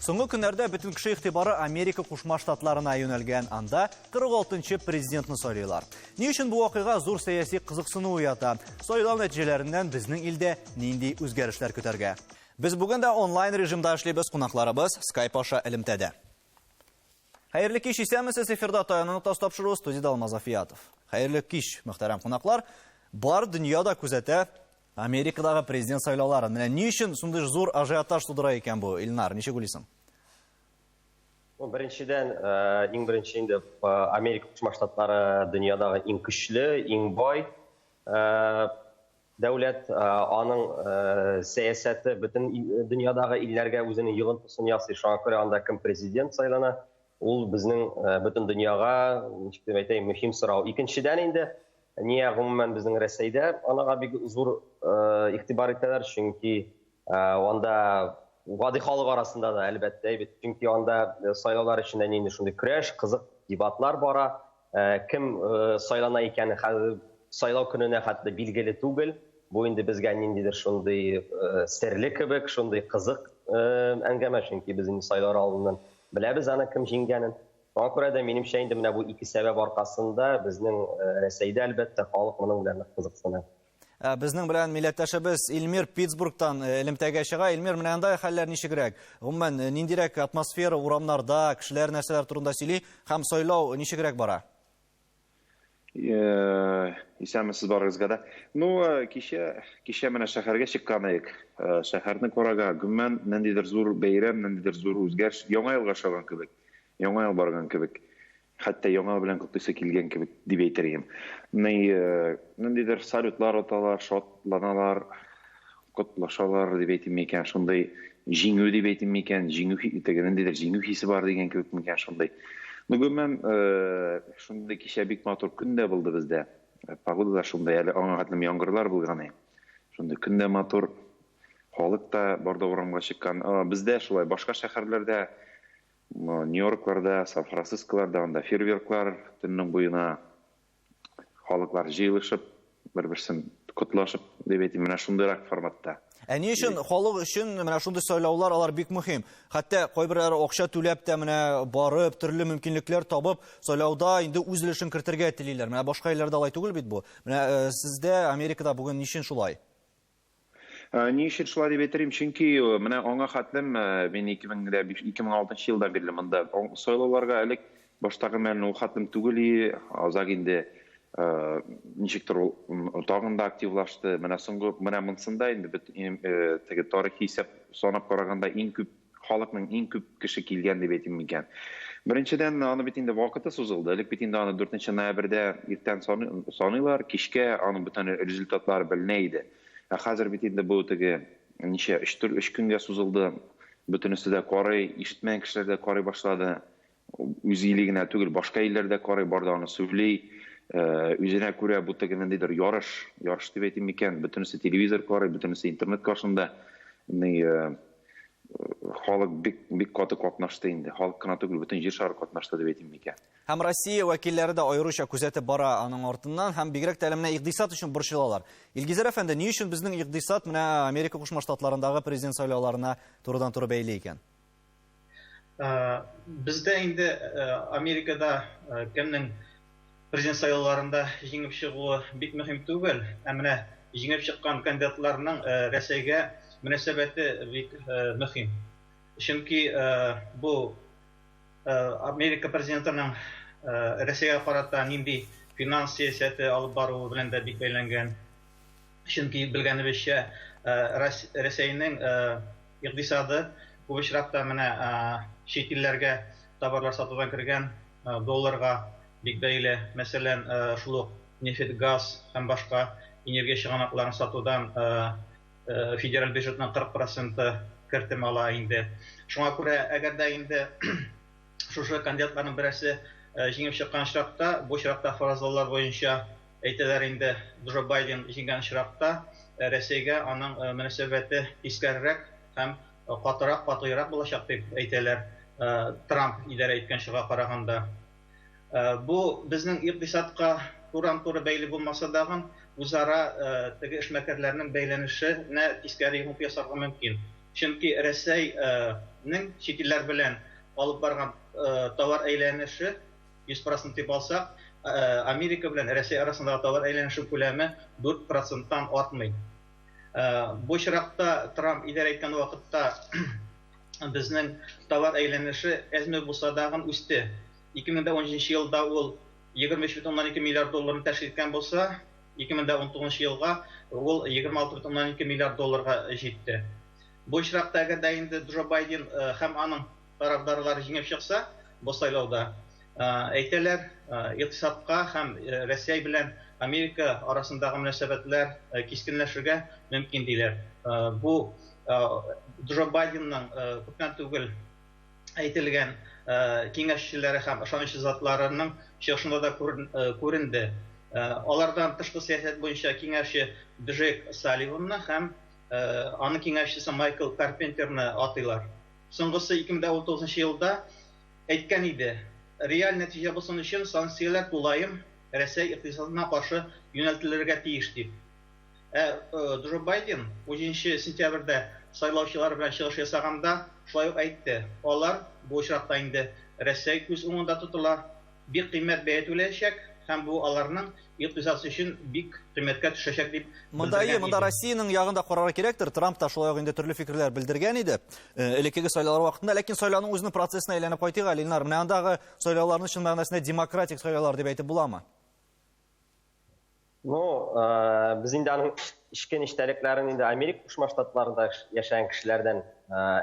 Соңгы көннәрдә бөтен кеше игътибары Америка Кушма Штатларына юнәлгән, анда 46-нчы президентны сайлыйлар. Ни өчен бу вакыйга зур сәяси кызыксыну уята? Сайлау нәтиҗәләреннән безнең илдә нинди үзгәрешләр көтәргә? Без бүген дә онлайн режимда эшлибез, кунакларыбыз Skype аша элемтәдә. Хәерле кич, исәнмесез, эфирда таянуны тапшыру студияда Алмаз Афиятов. Хәерле кич, мөхтәрәм кунаклар. Бар дөньяда күзәтә Америкадагы президент сайлаулары. Менә ни өчен шундый зур ажиотаж тудыра икән бу, Илнар, ничек уйлыйсың? Беренчедән, иң беренче инде Америка Кушма Штатлары дөньядагы иң көчле, иң бай дәүләт, аның сәясәте бөтен дөньядагы илләргә үзенең йогынтысын ясый. Шуңа күрә анда кем президент сайлана, ул безнең бөтен дөньяга, ничек дип әйтәйем, мөһим сорау. Икенчедән инде, ния гомумән безнең Рәсәйдә анага бик зур игътибар итәләр, чөнки анда гади халык арасында да әлбәттә, чөнки анда сайлаулар өчен инде шундый көрәш, кызык дебатлар бара. Кем сайлана икәне сайлау көненә хәтта билгеле түгел. Бу инде безгә ниндидер шундый серле кебек, шундый кызык әңгәмә, чөнки без инде сайлар алдыннан беләбез аны кем җиңгәнен. Шуңа күрә дә минемчә инде менә бу ике сәбәп аркасында безнең Рәсәйдә әлбәттә халык моның белән кызыксына. Безнең белән милләттәшебез Илмир Питтсбургтан элемтәгә чыга. Илмир, менә анда хәлләр ничегрәк? Гомумән, ниндирәк атмосфера урамнарда, кешеләр нәрсәләр турында сөйли һәм сайлау ничегрәк бара? Исәнмесез барыгызга да. Кичә менә шәһәргә чыккан идек. Шәһәрне карарга, гомумән, ниндидер зур бәйрәм, ниндидер зур үзгәреш, яңа елга шаган кебек. Яңа ел барган кебек, хәтта яңа белән котлыйсы килгән кебек дип әйтергә. Ниндидер салютлар аталар, шатланалар, котлашалар дип әйтим микән, шундый җиңү дип әйтим микән, ниндидер җиңү хисе бар дигән кебек микән шундый. Гомумән, шундый кичә бик матур көн дә булды бездә. Погода да шундый, әле аңа хәтлем яңгырлар булган. Шундый көн дә матур, халык та барда урамга чыккан. Бездә шулай башка шәһәрләрдә, Нью-Йоркларда, Сан-Францисколарда анда фейерверклар төннең буена халыклар җыелышып, бер-берсен котлашып дип әйтим, менә шундыйрак форматта. Ни өчен халык өчен менә шундый сайлаулар алар бик мөһим. Хәтта кайберләре акча түләп тә менә барып, төрле мөмкинлекләр табып, сайлауда инде үз өлешен кертергә телиләр. Менә башка илләрдә алай түгел бит бу. Менә сездә Америкада бүген ничек шулай? Ни өчен шулай дип әйтәм, чөнки менә аңа хәтлем мин 2006 елда бирдем монда сайлауларга элек баштагы мәлне ул хәтлем түгел, азак инде ничектер ул тагын да активлашты. Менә соңгы менә монсында инде теге тарихи исәп санап караганда иң күп халыкның иң күп кеше килгән дип әйтим микән. Беренчедән аны бит инде вакыты сузылды. Элек бит инде аны 4 ноябрьдә иртән саныйлар, кичкә аның бөтен результатлары беленә иде. Хәзер бит инде бу теге ничә 3 көнгә сузылды. Бөтенесе дә карый, ишетмәгән кешеләр дә карый башлады. Үз илегенә түгел, башка илләрдә карый, барда аны сөйли. Үзенә күрә бу теге ниндидер ярыш дип әйтим микән, бөтенесе телевизор карый, бөтенесе интернет каршында. Халык бик каты катнашты инде. Халык кына түгел, бөтен җир шары катнашты дип әйтим микән. Һәм Россия вәкилләре дә аеруча күзәтеп бара аның артыннан, һәм бигрәк тә менә икътисад өчен борчылалар. Илгизәр әфәнде, ни өчен безнең икътисад менә Америка Кушма Штатларындагы президент сайлауларына турыдан-туры бәйле икән? Бездә инде Америкада кемнең президент сайлауларында җиңеп чыгуы бик мөһим түгел. Менә җиңеп чыккан кандидатларның Рәсәйгә мөнәсәбәте бик мөһим. Чөнки бу Америка президентының Рәсәйгә карата нинди финанс сәясәте алып баруы белән дә бик бәйләнгән. Чөнки белгәнебезчә, Рәсәйнең икътисады бу очракта менә чит илләргә товарлар сатудан кергән долларга бик бәйле. Мәсәлән, шул нефть, газ һәм башка энергия чыганакларын сатудан федераль бюджетның 40% кертем ала инде. Шуңа күрә, әгәр дә инде шушы кандидатларның берсе җиңеп чыккан очракта, бу очракта фаразлаулар буенча әйтәләр инде Джо Байден җиңгән очракта Рәсәйгә аның мөнәсәбәте искәрерәк һәм катыйрак булачак дип әйтәләр Трамп идарә иткән чыга караганда. Бу безнең икътисадка туры бәйле булмаса да, үзара теге эшмәкәрләрнең бәйләнешенә тискәре юл ясарга мөмкин. Чөнки Рәсәй Россиянең чит илләр белән алып барган товар әйләнеше 100% дип алсак, Америка белән Россия арасындагы товар әйләнеше күләме 4%-тан артмый. Бу чиракта Трамп идарә иткән вакытта безнең товар әйләнеше әзме булса да үсте. 2017 елда ул 23,2 миллиард долларны тәшкил иткән булса, 2019 елга ул 26,2 миллиард долларга җитте. Бу очракта әгәр инде Джо Байден һәм аның тарафдарлары җиңеп чыкса, бу сайлауда әйтәләр, икътисадка һәм Россия белән Америка арасындагы мөнәсәбәтләр кискенләшергә мөмкин диләр. Бу Джо Байденның күптән түгел әйтелгән киңәшчеләре һәм ышанычлы затларының чыгышында да күренде. Алардан тышкы сәясәт буенча киңәшче Джек Салливанны һәм аның киңәшчесе Майкл Карпентерны атыйлар. Соңгысы 2019 елда әйткән иде, реаль нәтиҗә булсын өчен санкцияләр тулаем Россия икътисадына каршы юнәлтелергә тиеш дип. Джо Байден 10 сентябрьдә сайлаучылар белән чыгыш ясаганда шулай ук әйтте. Алар бу очракта инде Россия күз уңында тотыла, бик кыйммәт бәя түләячәк һәм бу аларның икътисад өчен бик кыйммәткә төшәчәк дип. Монда Россиянең ягында карарга кирәктер. Трамп та шулай ук инде төрле фикерләр белдергән иде. Элеккеге сайлаулар вакытында, ләкин сайлауның үзенең процессына әйләнеп кайтыйк, Ленар. Менә андагы сайлауларны чын мәгънәсендә демократик сайлаулар дип әйтеп буламы? Без инде аның ишке нечтәлекләрен инде Америка Кушма Штатларында яшәгән кешеләрдән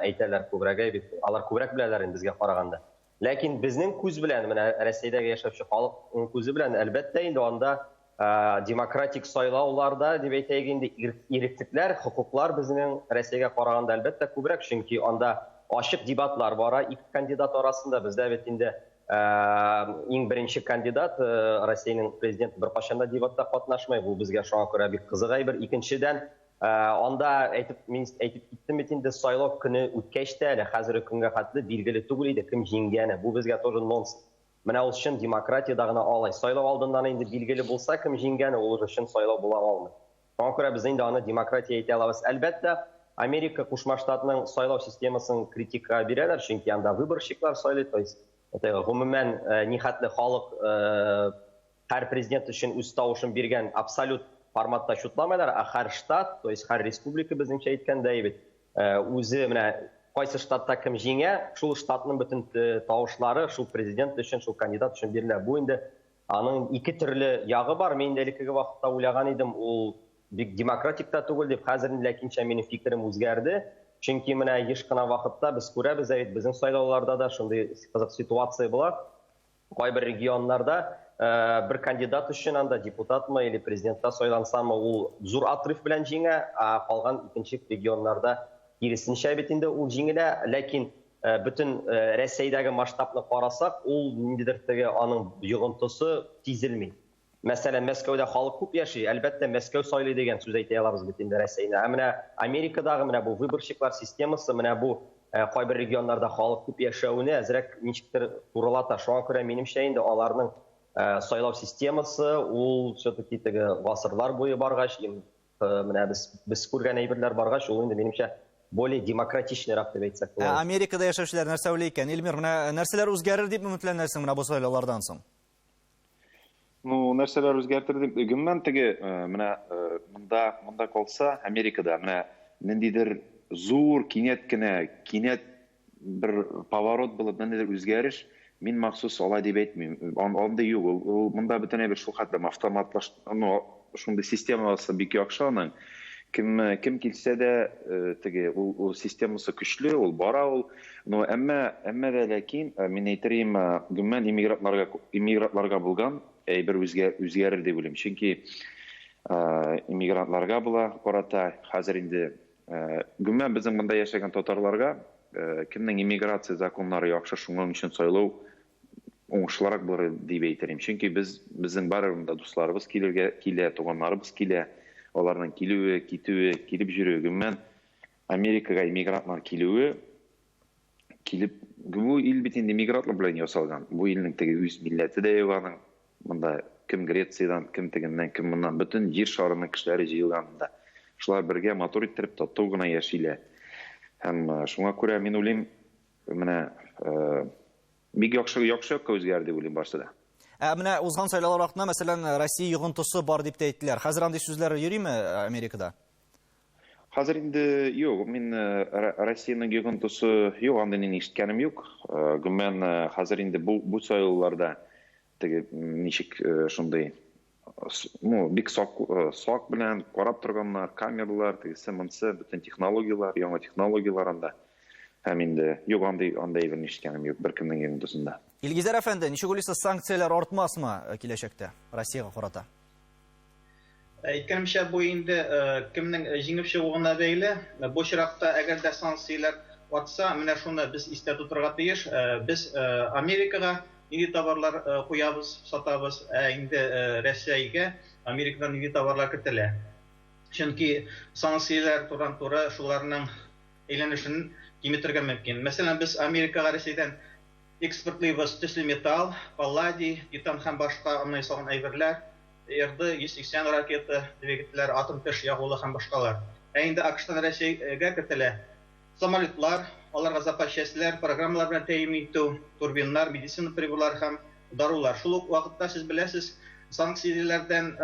әйтәләр күбрәк, бит алар күбрәк беләләр инде безгә караганда. Ләкин безнең күз белән, менә Россиядәге яшәүче халыкның күзе белән әлбәттә инде анда демократик сайлауларда дип әйтәйек инде иреклекләр, хукуклар безнең Россиягә караганда әлбәттә күбрәк, чөнки анда ачык дебатлар бара ике кандидат арасында. Бездә бит инде иң беренче кандидат Россиянең президенты беркайчан да дебатта катнашмый. Бу безгә шуңа күрә бик кызык әйбер. Икенчедән, анда әйтеп киттем бит инде сайлау көне үткәч тә, әле хәзерге көнгә хәтле билгеле түгел иде кем җиңгәне. Бу безгә тоже нонс. Менә ул өчен демократиядә гына алай. Сайлау алдыннан инде билгеле булса кем җиңгәне, ул өчен сайлау була алмый. Шуңа күрә без инде аны демократия әйтә алабыз. Әлбәттә, Америка Кушма Штатының сайлау системасын критикага бирәләр, чөнки анда выборщиклар сайлый, то есть гомумән нихәтле халык һәр президент өчен үз тавышын биргән абсолют форматта шутламайлар, а һәр штат, то есть һәр республика безнеңчә әйткәндә бит үзе менә кайсы штатта кем җиңә, шул штатның бөтен тавышлары шул президент өчен, шул кандидат өчен бирелә. Бу инде аның ике төрле ягы бар. Мин дә элекке вакытта уйлаган идем, ул бик демократик та түгел дип, хәзер ләкинчә минем фикерем үзгәрде. Чөнки менә еш кына вакытта без күрәбез, безнең сайлауларда да шундый кызык ситуация була. Кайбер регионнарда бер кандидат өчен анда депутатмы или президентка сайлансамы, ул зур отрыв белән җиңә, а калган икенче регионнарда киресенчә бит инде ул җиңелә. Ләкин бөтен Россиядәге масштабны карасак, ул ниндидер теге аның йогынтысы сизелми. Мәсәлән, Мәскәүдә халык күп яши, әлбәттә Мәскәү сайлый дигән сүз әйтә алабыз бит инде Россиядә. Менә Америкадагы менә бу выборщиклар системасы, менә бу кайбер регионнарда халык күп яшәүне әзрәк ничектер турылата. Шуңа күрә минемчә инде аларның сайлау системасы ул все-таки теге гасырлар буе баргач, менә без күргән әйберләр баргач, ул инде минемчә более демократичнырак дип әйтсәк була. Америкада яшәүчеләр нәрсә уйлый икән? Эльмир, менә нәрсәләр үзгәрер дип өметләнәсең менә бу сайлаулардан соң? Нәрсәләр үзгәртер дип гомумән теге менә монда калса Америкада менә ниндидер зур кинәт бер поворот булып, ниндидер үзгәреш мин махсус алай дип әйтмим. Анда юк, ул монда бөтенләй бер шул хәтле автоматлаштырылган шундый системасы бик яхшы аның. Кем килсә дә теге ул системасы көчле, ул бара ул. Но әмма дә ләкин мин әйтерим гомумән иммигрантларга булган бер үзгәрер дип уйлыйм. Чөнки иммигрантларга була карата хәзер инде гомумән безнең монда яшәгән татарларга кемнең иммиграция законнары яхшы, шуның өчен сайлау уңышлырак булыр дип әйтерим. Чөнки безнең барыбызда дусларыбыз килә, туганнарыбыз килә, аларның килүе, китүе, килеп йөрүе, гомумән Америкага иммигрантлар килүе, бу ил бит инде иммигрантлар белән ясалган. Бу илнең теге үз милләте дә юк аның. Монда кем Грециядән, кем тегеннән, кем моннан, бөтен җир шарының кешеләре җыелганда. Шулар бергә мотор иттереп тату гына яшиләр. Һәм шуңа күрә мин уйлыйм, менә бик яхшыга үзгәрде дип уйлыйм башта да. Менә узган сайлаулар вакытында, мәсәлән, Россия йогынтысы бар дип әйттеләр. Хәзер андый сүзләр йөриме Америкада? Хәзер инде юк, мин Россиянең йогынтысы юк, андый ишеткәнем юк. Гомумән хәзер инде бу сайлауларда теге ничек шундый бик сак белән карап торганнар, камералар, тегесе монсы, бөтен технологиялар, яңа технологиялар анда. Һәм инде юк, андый бер ишеткәнем юк беркемнең йогынтысында. Илгизәр әфәнде, ничек уйлыйсыз, санкциялар артмасмы киләчәктә Россиягә карата? Әйткәнемчә, бу инде кемнең җиңеп чыгуына бәйле. Бу чиракта әгәр дә санкциялар артса, менә шуны без истә тотырга тиеш. Без Америкага нинди товарлар куябыз, сатабыз, инде Россиягә Америкадан нинди товарлар кертелә. Чөнки санкциялар туры шуларның әйләнешен киметергә мөмкин. Мәсәлән, без Америкага Россиядән экспортлыйбыз төсле металл, палладий, титан һәм башка аны салган әйберләр, Р-180 ракета, двигательләр, атом теш ягулы һәм башкалар. Инде АКШтан Россиягә кертелә самолетлар, аларга запас-частьләр, программалар белән тәэмин итү, турбиннар, медицина приборлар һәм дарулар. Шул ук вакытта сез беләсез, санкцияләрдән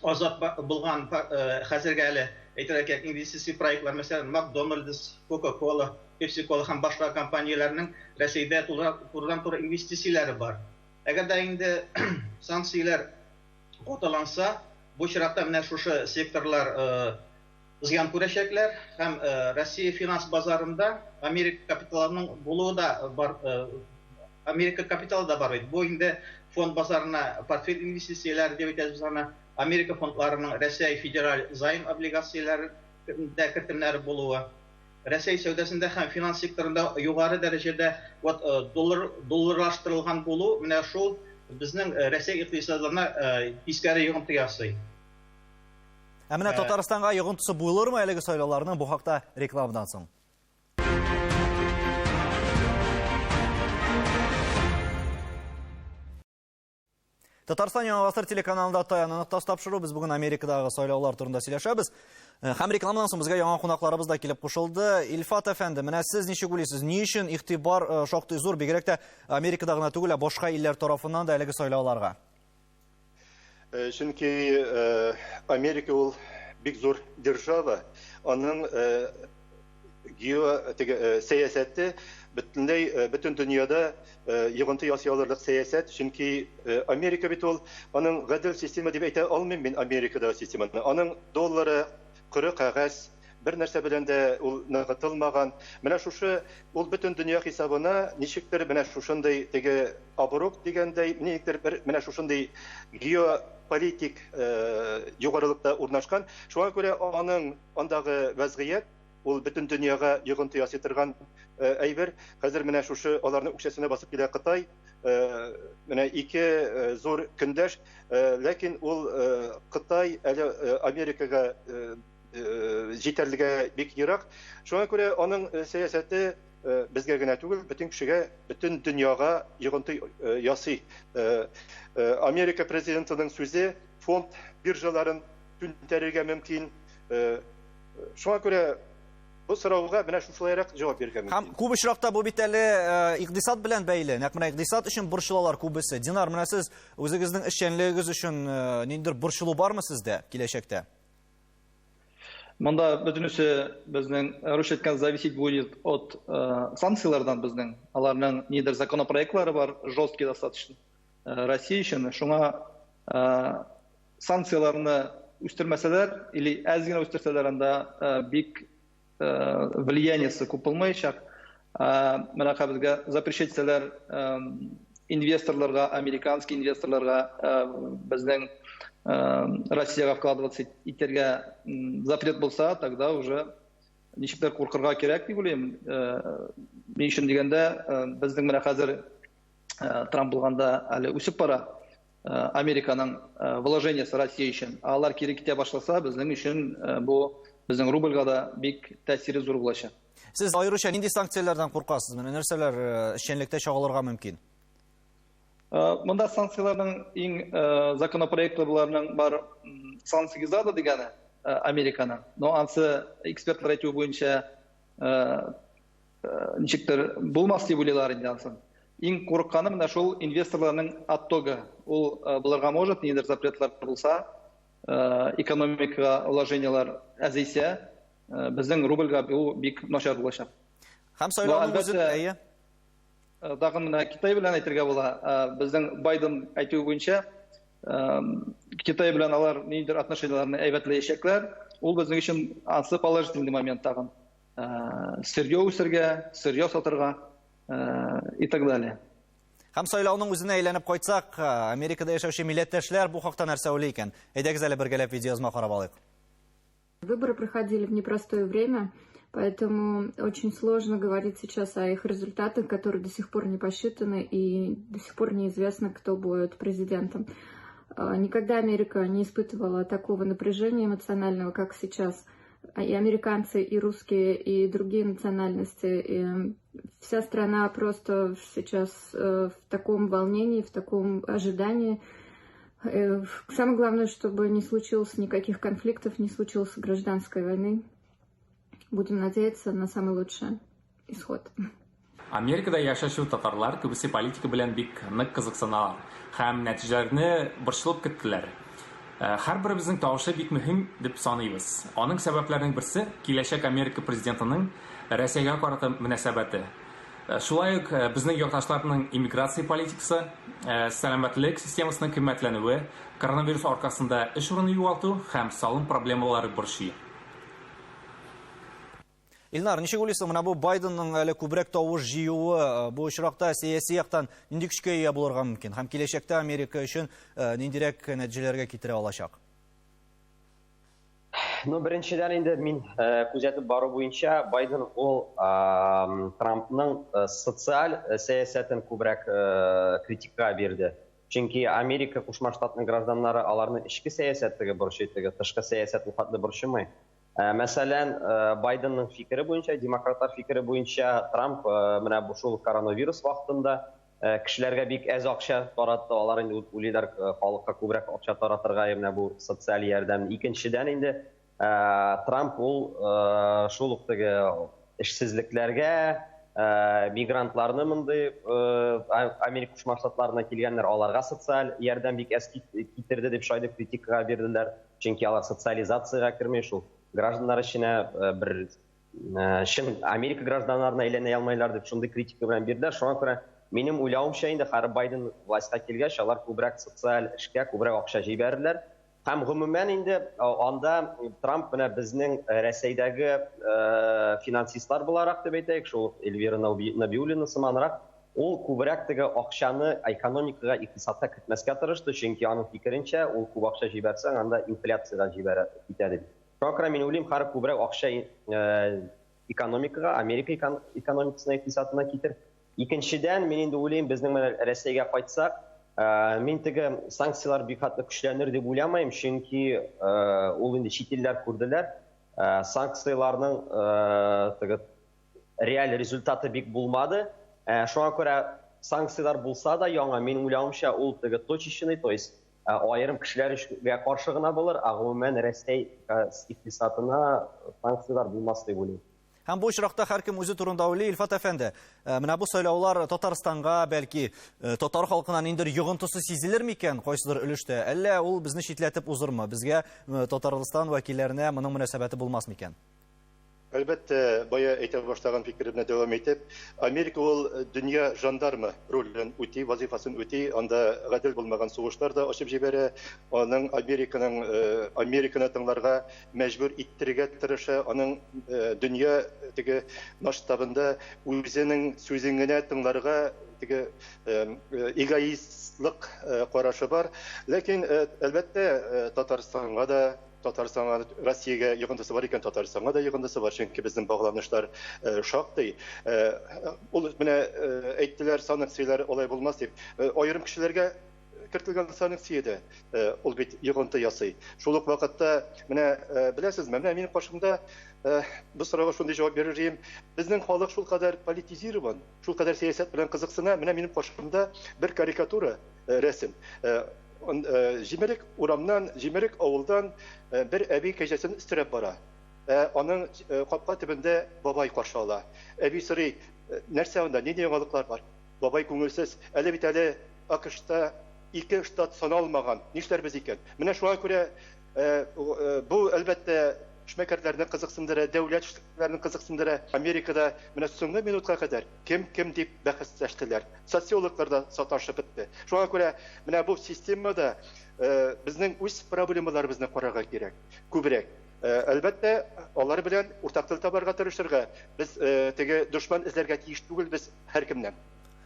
азат булган хәзергә әле әйтергә инвестиция проектлар, мәсәлән, Макдональдс, Coca-Cola, Pepsi-Cola һәм башка компанияләрнең Россиядә турыдан-туры инвестицияләре бар. Әгәр дә инде санкцияләр каталанса, бу чиратта менә шушы секторлар зыян күрәчәкләр һәм Россия финанс базарында Америка капиталының булуы да бар. Америка капиталы да бар. Бу инде фонд базарына портфель инвестицияләре дип әйтәбез аны. Америка фондларының Россия федераль займ облигацияләре кертемнәре булуы. Россия сәүдәсендә һәм финанс секторында югары дәрәҗәдә долларлаштырылган булу, менә шул безнең Россия икътисадына тискәре йогынты ясый. Менә Татарстанга йогынтысы булырмы әлеге сайлауларның, бу хакта рекламадан соң? Татарстан Яңа Гасыр телеканалында таянып тапшыру. Без бүген Америкадагы сайлаулар турында сөйләшәбез. Һәм рекламадан соң безгә яңа кунакларыбыз да килеп кушылды. Илфат әфәнде, менә сез ничек уйлыйсыз, ни өчен игътибар шактый зур, бигрәк тә Америкада гына түгел, башка илләр тарафыннан да әлеге сайлауларга? Чөнки Америка ул бик зур держава, аның сәясәте бөтен дөньяда йогынты ясый алырлык сәясәт, чөнки Америка бит ул аның гадел система дип әйтә алмыйм мин Америкадагы системаны. Аның доллары коры кагаз, бер нәрсә белән дә ул ныгытылмаган. Менә шушы ул бөтен дөнья хисабына ничектер менә шушындый теге оборот дигәндәй, ничектер менә шушындый геополитик югарылыкта урнашкан. Шуңа күрә аның андагы вазгыять ул бөтен дөньяга йогынты ясый торган әйбер. Хәзер менә шушы аларның үкчәсенә басып килә Кытай. Менә ике зур көндәш, ләкин ул Кытай әле Америкага җитәрлегә бик ерак. Шуңа күрә аның сәясәте безгә генә түгел, бөтен кешегә, бөтен дөньяга йогынты ясый. Америка президентының сүзе фонд биржаларын түнтәрергә мөмкин. Шуңа күрә бу сорауга менә шулайрак җавап бирергә мөмкин. Һәм күп очракта бу бит әле икътисад белән бәйле. Нәкъ менә икътисад өчен борчылалар күбесе. Динар, менә сез үзегезнең эшчәнлегегез өчен ниндидер борчылу бармы сездә киләчәктә? Монда бөтенесе безнең рушеткан зависеть будет от санкциялардан безнең. Аларның нидер законопроектлары бар, жесткий достаточно. Россия өчен шуңа санкцияларны үстермәсәләр или әз генә үстерсәләр, анда бик влияниесе күп булмаячак. Менә безгә запрещетсәләр инвесторларга, американский инвесторларга безнең Россиягә вкладываться итәргә запрет булса, тогда уже ничектер куркырга кирәк дип уйлыйм. Мин өчен дигәндә, безнең менә хәзер Трамп булганда әле үсеп бара Американың вложениесе Россия өчен. Алар кире китә башласа, безнең өчен бу безнең рубльгә да бик тәэсире зур булачак. Сез аеруча нинди санкциялардан куркасыз? Менә нәрсәләр эшчәнлектә чыгарылырга мөмкин? Монда санкцияларның иң законопроекты буларның бар санкцияда дигәне Американың. Но ансы экспертлар әйтү буенча ничектер булмас дип уйлыйлар инде ансын. Иң курыкканы менә шул инвесторларның оттогы. Ул буларга может, нидер запретлар булса, экономикага вложениялар әзейсә, безнең рубльгә бу бик начар булачак. Һәм сайлауның үзен әйе. Дагы менә Китай белән әйтергә була. Безнең Байден әйтүе буенча, Китай белән алар нидер отношенияларны әйбәтләячәкләр. Ул безнең өчен ансы положительный момент тагын. Сырье үсергә, сырье сатырга и так далее. Һәм сайлауның үзенә әйләнеп кайтсак, Америкада яшәүче милләттәшләр бу хакта нәрсә уйлый икән? Әйдәгез әле бергәләп видеозма карап алыйк. Выборы проходили в непростое время, поэтому очень сложно говорить сейчас о их результатах, которые до сих пор не посчитаны и до сих пор неизвестно, кто будет президентом. Никогда Америка не испытывала такого напряжения эмоционального, как сейчас. И американцы, и русские, и другие национальности. И вся страна просто сейчас в таком волнении, в таком ожидании. Самое главное, чтобы не случилось никаких конфликтов, не случилось гражданской войны. Будем надеяться на самый лучший исход. Америкада яшәүче татарлар күбесе политика белән бик нык кызыксыналар һәм нәтиҗәләрне борчылып көттеләр. Һәрберебезнең тавышы бик мөһим дип саныйбыз. Аның сәбәпләренең берсе киләчәк Америка президентының Россиягә карата мөнәсәбәте. Шулай ук безнең якташларның иммиграция политикасы, сәламәтлек системасының кыйммәтләнүе, коронавирус аркасында эш урыны югалту һәм салым проблемалары борчый. Илнар, ничек уйлыйсың, менә бу Байденның әле күбрәк тавыш җыюы бу очракта сәяси яктан нинди көчкә ия булырга мөмкин һәм киләчәктә Америка өчен ниндирәк нәтиҗәләргә китерә алачак? Беренчедән инде мин күзәтеп бару буенча Байден ул Трампның социаль сәясәтен күбрәк критикка бирде. Чөнки Америка Кушма Штатының гражданнары аларны ички сәясәттәге борчый, тышкы сәясәт вакытлы борчымый. Мәсәлән, Байденның фикере буенча, демократлар фикере буенча, Трамп менә бу шул коронавирус вакытында кешеләргә бик әз акча таратты, алар инде уйлыйлар халыкка күбрәк акча таратырга, менә бу социаль ярдәм. Икенчедән инде Трамп ул шул ук теге эшсезлекләргә, мигрантларны мондый Америка Кушма Штатларына килгәннәр, аларга социаль ярдәм бик әз китерде дип шайды критикага бирделәр. Чөнки алар социализациягә кермәй шул. Гражданнар эченә бер Америка гражданнарына әйләнә алмайлар дип шундый критика белән бирделәр. Шуңа күрә минем уйлавымча инде һәр Байден властька килгәч, алар күбрәк социаль эшкә күбрәк акча җибәрделәр. Һәм гомумән инде анда Трамп менә безнең Россиядәге финансистлар буларак дип әйтәйек, шул Эльвира Набиуллина сыманрак, ул күбрәк теге акчаны экономикага, икътисадка кертмәскә тырышты, чөнки аның фикеренчә, ул күп акча җибәрсәң, анда инфляциягә җибәрә китә дип. Шуңа күрә мин уйлыйм, һәр күбрәк акча экономикага, Америка экономикасына, икътисадына китер. Икенчедән, мин инде уйлыйм, безнең Россиягә кайтсак, мин теге санкциялар бик хәтле көчләнер дип уйламыйм, чөнки ул инде чит илләр күрделәр. Санкцияларның теге реаль результаты бик булмады. Шуңа күрә санкциялар булса да яңа, мин уйлавымча, ул теге точечный, то есть айрым кешеләргә каршы гына булыр, гомумән Россия икътисадына санкциялар булмас дип уйлыйм. Һәм бу очракта һәркем үзе турында уйлый, Илфат әфәнде. Менә бу сайлаулар Татарстанга, бәлки татар халкына ниндер йогынтысы сизелер микән, кайсыдыр өлештә? Әллә ул безне шитләтеп узырмы? Безгә Татарстан вәкилләренә моның мөнәсәбәте булмас микән? Әлбәттә, бая әйтә башлаган фикеремне дәвам итеп, Америка ул дөнья жандармы ролен үти, вазифасын үти, анда гадел булмаган сугышлар да ачып җибәрә, аның Американы тыңларга мәҗбүр иттерергә тырыша, аның дөнья теге масштабында үзенең сүзен генә тыңларга теге эгоистлык карашы бар. Ләкин әлбәттә Татарстанга, Россиягә йогынтысы бар икән, Татарстанга да йогынтысы бар, чөнки безнең багланышлар шактый. Ул менә әйттеләр, санкциялар олай булмас дип. Аерым кешеләргә кертелгән санкциядә ул бит йогынты ясый. Шул ук вакытта менә беләсезме, менә минем каршымда бу сорауга шундый җавап бирер идем. Безнең халык шул кадәр политизирован, шул кадәр сәясәт белән кызыксына. Менә минем каршымда бер карикатура рәсем. Җимерек урамнан, Җимерек авылдан бер әби кәҗәсен өстерәп бара. аның капка төбендә бабай каршы ала. Әби сорый, нәрсә анда, нинди яңалыклар бар? Бабай күңелсез, әле бит әле АКШта 2 штат саналмаган. Нишләрбез икән? Менә шуңа күрә бу әлбәттә эшмәкәрләрне кызыксындыра, дәүләт эшлекләрне кызыксындыра. Америкада менә соңгы минутка кадәр кем дип бәхәсләштеләр. Социологлар да саташып бетте. Шуңа күрә менә бу системада безнең үз проблемаларыбызны карарга кирәк. Күбрәк. Әлбәттә, алар белән уртак тел табарга тырышырга. Без теге дошман эзләргә тиеш түгел без һәркемнән.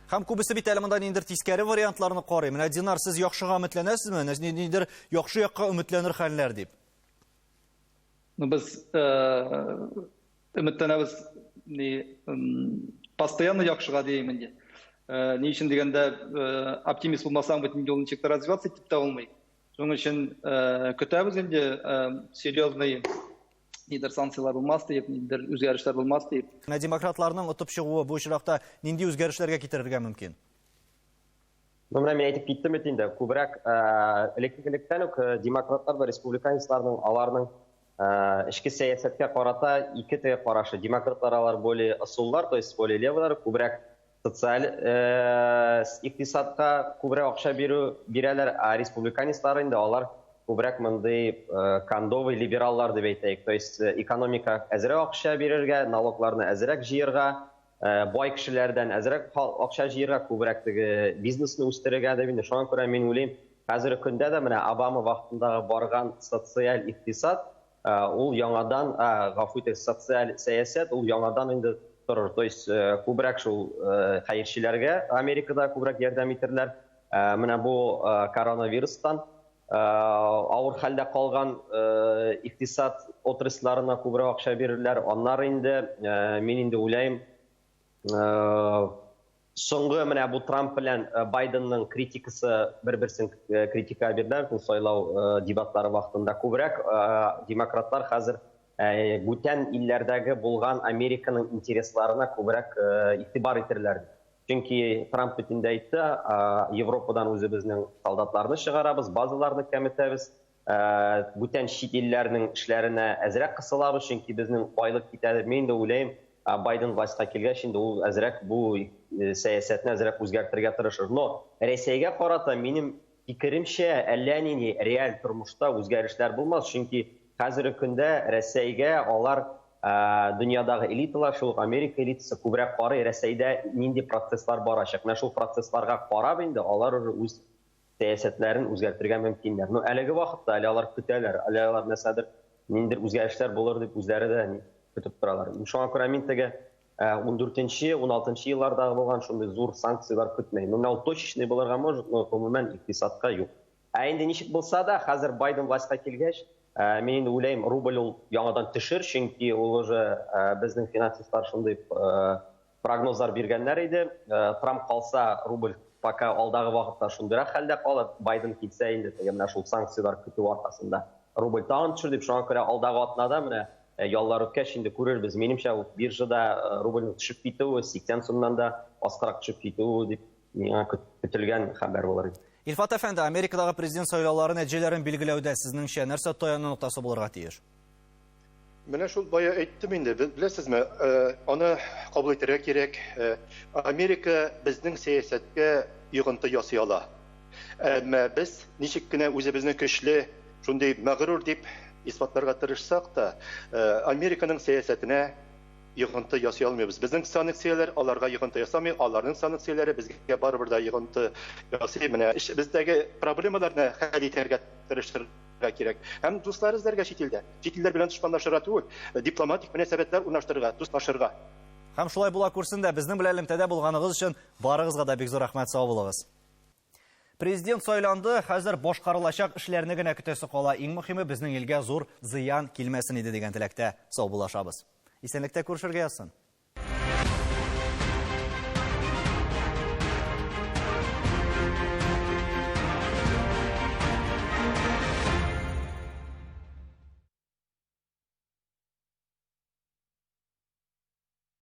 Һәм күбесе бит әле монда ниндидер тискәре вариантларны карый. Менә Динар, сез яхшыга өметләнәсезме? Ниндидер яхшы якка өметләнер хәлләр дип. Без өметләнәбез постоянно яхшыга дигән инде. Ни өчен дигәндә оптимист булмасаң бит инде ул ничек развиваться итеп тә булмый. Шуның өчен көтәбез инде серьезный нидер санкциялар булмас дип, нидер үзгәрешләр булмас дип. Демократларның отып чыгуы бу очракта нинди үзгәрешләргә китерергә мөмкин? Менә мин әйтеп киттем бит инде, күбрәк электректән үк демократлар ва республиканецларның аларның эчке сәясәткә карата ике теге карашы. Демократлар алар более ысуллар, то есть более левылар, күбрәк социаль икътисадка күбрәк акча бирәләр, а республиканецлар инде алар күбрәк мондый кондовый либераллар дип әйтәйек. То есть экономика әзрәк акча бирергә, налогларны әзрәк җыярга, бай кешеләрдән әзрәк акча җыярга, күбрәк теге бизнесны үстерергә дип инде. Шуңа күрә мин уйлыйм, хәзерге көндә дә менә Обама вакытындагы барган социаль икътисад ул яңадан, гафу итегез, социаль сәясәт ул яңадан инде торыр. То есть күбрәк шул хәерчеләргә Америкада күбрәк ярдәм итерләр. Менә бу коронавирустан авыр хәлдә калган икътисад отрасларына күбрәк акча бирерләр. Аннары инде мин инде уйлыйм, соңгы менә бу Трамп белән Байденның критикасы бер-берсен критика бирделәр. Бу сайлау дебатлары вакытында күбрәк демократлар хәзер бүтән илләрдәге булган Американың интересларына күбрәк игътибар итерләр. Чөнки Трамп бит инде әйтте, Европадан үзебезнең солдатларны чыгарабыз, базаларны кәметәбез, бүтән чит илләрнең эшләренә әзрәк кысылабыз, чөнки безнең байлык китә. Мин дә уйлыйм, Байден властька килгәч инде ул әзрәк бу сәясәтне әзрәк үзгәртергә тырышыр. Но Россиягә карата минем фикеремчә әллә нинди реаль тормышта үзгәрешләр булмас, чөнки хәзерге көндә Россиягә алар дөньядагы элиталар, шул Америка элитасы күбрәк карый, Россиядә нинди процесслар барачак. Менә шул процессларга карап инде алар үз сәясәтләрен үзгәртергә мөмкиннәр. Но әлеге вакытта әле алар көтәләр, әле алар нәрсәдер ниндидер үзгәрешләр булыр дип үзләре дә көтеп торалар. Шуңа күрә мин теге 14-нче, 16-нчы еллардагы булган шундый зур санкциялар көтмәйм. Менә ул точечный булырга может, но гомумән икътисадка юк. Инде ничек булса да, хәзер Байден властька килгәч, мин инде уйлыйм, рубль ул яңадан төшер, чөнки ул уже безнең финансистлар шундый прогнозлар биргәннәр иде. Трамп калса, рубль пока алдагы вакытта шундыйрак хәлдә калыр. Байден китсә инде, менә шул санкциялар көтү аркасында рубль тагын төшер дип, шуңа күрә алдагы атнада менә яллар үткәч инде күрербез. Минемчә, ул биржада рубльнең төшеп китүе, 80 сумнан да аскарак төшеп китүе дип миңа көтелгән хәбәр булыр. Илфат әфәнде, Америкадагы президент сайлаулары нәтиҗәләрен билгеләүдә сезнеңчә нәрсә таяну ноктасы булырга тиеш? Менә шул бая әйттем инде, беләсезме, аны кабул итәргә кирәк. Америка безнең сәясәткә йогынты ясый ала. Әмма без ничек кенә үзебезне көчле, шундый мәгърур дип исбатларга тырышсак та, Американың сәясәтенә йогынты ясый алмыйбыз. Безнең санкцияләр аларга йогынты ясамый, аларның санкцияләре безгә барыбер да йогынты ясый. Менә бездәге проблемаларны хәл итәргә тырышырга кирәк. Һәм дуслар эзләргә чит илдә. Чит илләр белән дошманлашырга түгел, дипломатик мөнәсәбәтләр урнаштырырга, дуслашырга. Һәм шулай була күрсен дә, безнең белән элемтәдә булганыгыз өчен барыгызга да бик зур рәхмәт, сау булыгыз. Президент сайланды, хәзер башкарылачак эшләрне генә көтәсе кала. Иң мөһиме безнең илгә зур зыян килмәсен иде дигән теләктә сау булашабыз. Исәнлектә күрешергә язсын.